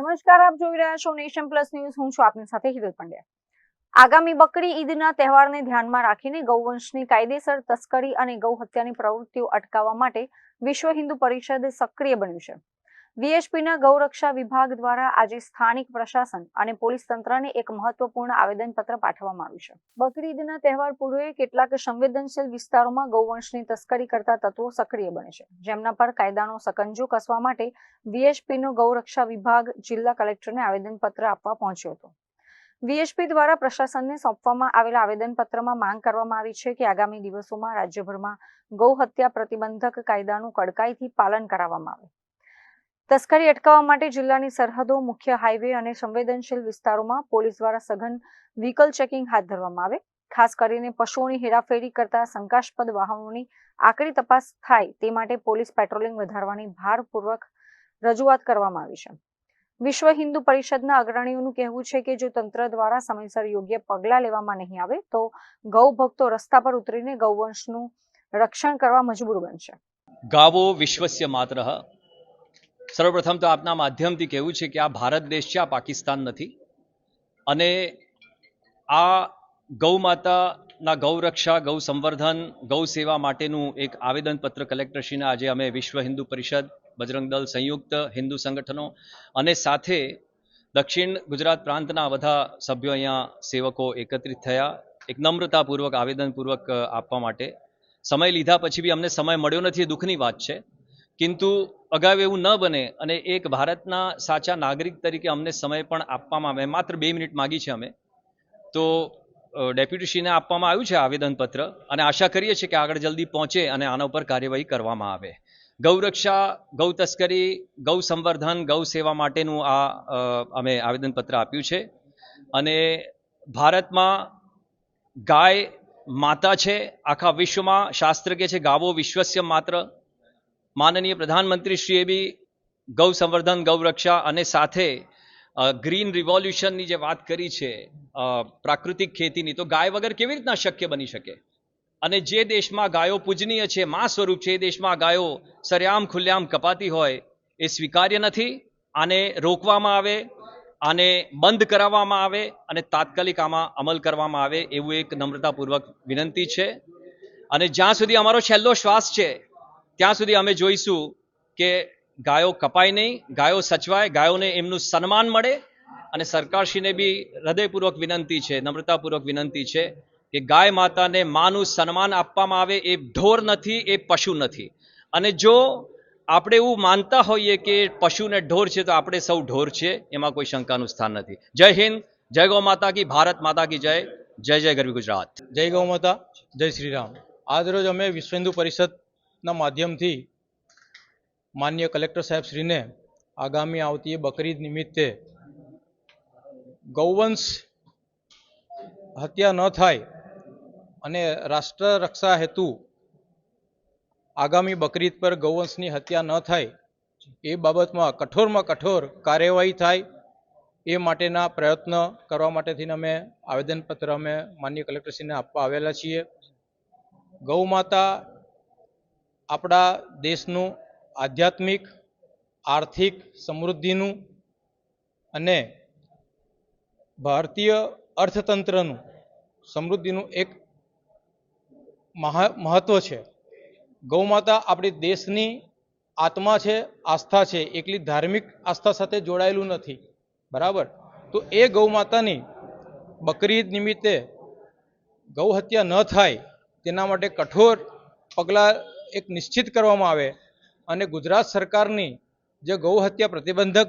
નમસ્કાર, આપ જોઈ રહ્યા છો નેશન પ્લસ ન્યૂઝ. હું છું આપની સાથે હિરલ પંડ્યા. આગામી બકરી ઈદના તહેવારને ધ્યાનમાં રાખીને ગૌવંશની કાયદેસર તસ્કરી અને ગૌ હત્યાની પ્રવૃત્તિઓ અટકાવવા માટે વિશ્વ હિન્દુ પરિષદ સક્રિય બન્યું છે. વીએચપીના ગૌરક્ષા વિભાગ દ્વારા આજે સ્થાનિક પ્રશાસન અને પોલીસ તંત્રને એક મહત્વપૂર્ણ આવેદનપત્ર પાઠવવામાં આવ્યું છે. બકરી ઈદના તહેવાર પૂર્વે કેટલાક સંવેદનશીલ વિસ્તારોમાં ગૌવંશની તસ્કરી કરતા તત્વો સક્રિય બને છે, જેમના પર કાયદાનો સકંજો કસવા માટે વીએચપીનો ગૌરક્ષા વિભાગ જિલ્લા કલેક્ટરને આવેદનપત્ર આપવા પહોંચ્યો હતો. વીએચપી દ્વારા પ્રશાસનને સોંપવામાં આવેલા આવેદનપત્રમાં માંગ કરવામાં આવી છે કે આગામી દિવસોમાં રાજ્યભરમાં ગૌ હત્યા પ્રતિબંધક કાયદાનું કડકાઈથી પાલન કરાવવામાં આવે. તસ્કરી અટકાવવા માટે જિલ્લાની સરહદો, મુખ્ય હાઈવે અને સંવેદનશીલ વિસ્તારોમાં પોલીસ દ્વારા સઘન વ્હીકલ ચેકિંગ હાથ ધરવામાં આવે. ખાસ કરીને પશુઓની હેરાફેરી કરતા શંકાસ્પદ વાહનોની આકરી તપાસ થાય તે માટે પોલીસ પેટ્રોલિંગ વધારવાની ભારપૂર્વક રજૂઆત કરવામાં આવી છે. વિશ્વ હિન્દુ પરિષદના અગ્રણીઓનું કહેવું છે કે જો તંત્ર દ્વારા સમયસર યોગ્ય પગલાં લેવામાં નહીં આવે તો ગૌ ભક્તો રસ્તા પર ઉતરીને ગૌવંશનું રક્ષણ કરવા મજબૂર બનશે. ગાવો વિશ્વસ્ય માતરઃ. સર્વપ્રથમ તો આપના માધ્યમથી કહેવું છે કે આ ભારત દેશ છે, આ પાકિસ્તાન નથી. અને આ ગૌ માતાના ગૌરક્ષા, ગૌ સંવર્ધન, ગૌ સેવા માટેનું એક આવેદનપત્ર કલેક્ટરશ્રીને આજે અમે વિશ્વ હિન્દુ પરિષદ, બજરંગ દળ, સંયુક્ત હિન્દુ સંગઠનો અને સાથે દક્ષિણ ગુજરાત પ્રાંતના બધા સભ્યો અહીંયા સેવકો એકત્રિત થયા. એક નમ્રતાપૂર્વક આવેદનપૂર્વક આપવા માટે સમય લીધા પછી બી અમને સમય મળ્યો નથી, એ દુઃખની વાત છે. કિંતુ અગાઉ એવું ન બને અને એક ભારતના સાચા નાગરિક તરીકે અમને સમય પણ આપવામાં આવે. માત્ર 2 મિનિટ માગી છે અમે, તો ડેપ્યુટીશ્રીને આપવામાં આવ્યું છે આવેદનપત્ર અને આશા કરીએ છીએ કે આગળ જલ્દી પહોંચે અને આના ઉપર કાર્યવાહી કરવામાં આવે. ગૌરક્ષા, ગૌ તસ્કરી, ગૌ સંવર્ધન, ગૌ સેવા માટેનું આ અમે આવેદનપત્ર આપ્યું છે. અને ભારતમાં ગાય માતા છે, આખા વિશ્વમાં શાસ્ત્ર કહે છે ગાવો વિશ્વસ્ય માત્ર. માનનીય પ્રધાનમંત્રીશ્રીએ બી ગૌ સંવર્ધન, ગૌરક્ષા અને સાથે ગ્રીન રિવોલ્યુશનની જે વાત કરી છે, પ્રાકૃતિક ખેતીની, તો ગાય વગર કેવી રીતના શક્ય બની શકે? અને જે દેશમાં ગાયો પૂજનીય છે, મા સ્વરૂપ છે, એ દેશમાં ગાયો સરેઆમ ખુલ્લેઆમ કપાતી હોય એ સ્વીકાર્ય નથી. આને રોકવામાં આવે, આને બંધ કરાવવામાં આવે અને તાત્કાલિક આમાં અમલ કરવામાં આવે એવું એક નમ્રતાપૂર્વક વિનંતી છે. અને જ્યાં સુધી અમારો છેલ્લો શ્વાસ છે ત્યાં સુધી અમે જોઈશું કે ગાયો કપાય નહીં, ગાયો સચવાય, ગાયોને એમનું સન્માન મળે. અને સરકારશ્રીને બી હૃદયપૂર્વક વિનંતી છે, નમ્રતાપૂર્વક વિનંતી છે કે ગાય માતાને માનું સન્માન આપવામાં આવે. એ ઢોર નથી, એ પશુ નથી. અને જો આપણે એવું માનતા હોઈએ કે પશુ ને ઢોર છે તો આપણે સૌ ઢોર છે, એમાં કોઈ શંકાનું સ્થાન નથી. જય હિન્દ, જય ગૌ માતા કી, ભારત માતા કી જય. જય જય ગરવી ગુજરાત. જય ગૌ માતા, જય શ્રી રામ. આજ રોજ અમે વિશ્વ હિન્દુ પરિષદના માધ્યમથી માનનીય કલેક્ટર સાહેબ શ્રીને આગામી આવતી બકરીદ નિમિત્તે ગૌવંશ હત્યા ન થાય અને રાષ્ટ્ર રક્ષા હેતુ આગામી બકરીદ પર ગૌવંશની હત્યા ન થાય એ બાબતમાં કઠોરમાં કઠોર કાર્યવાહી થાય એ માટેના પ્રયત્ન કરવા માટેથી અમે આવેદનપત્ર અમે માનનીય કલેક્ટરશ્રીને આપવા આવેલા છીએ. ગૌ માતા આપણા દેશનું આધ્યાત્મિક, આર્થિક સમૃદ્ધિનું અને ભારતીય અર્થતંત્રનું સમૃદ્ધિનું એક મહત્વ છે. ગૌ માતા આપણી દેશની આત્મા છે, આસ્થા છે. એકલી ધાર્મિક આસ્થા સાથે જોડાયેલું નથી, બરાબર? તો એ ગૌ માતાની બકરીદ નિમિત્તે ગૌ હત્યા ન થાય તેના માટે કઠોર પગલાં એક નિશ્ચિત કરવામાં આવે અને ગુજરાત સરકારની જે ગૌ હત્યા પ્રતિબંધક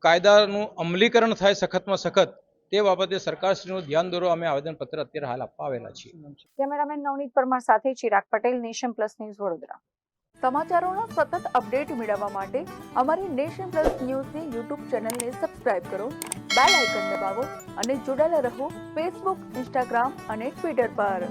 કાયદાનું અમલીકરણ થાય સખતમાં સખત, તે બાબતે સરકારશ્રીનું ધ્યાન દોરવા અમે આવેદનપત્ર અત્યારે હાલ આપવા આવેલા છીએ. કેમેરામેન નવનીત પરમાર સાથે Chirag Patel, nation plus news, Vadodara. સમાચારોના સતત અપડેટ મેળવવા માટે અમારી નેશન પ્લસ ન્યૂઝની યુટ્યુબ ચેનલને સબસ્ક્રાઇબ કરો, બેલ આઇકન દબાવો અને જોડાયેલા રહો ફેસબુક, ઇન્સ્ટાગ્રામ અને ટ્વિટર પર.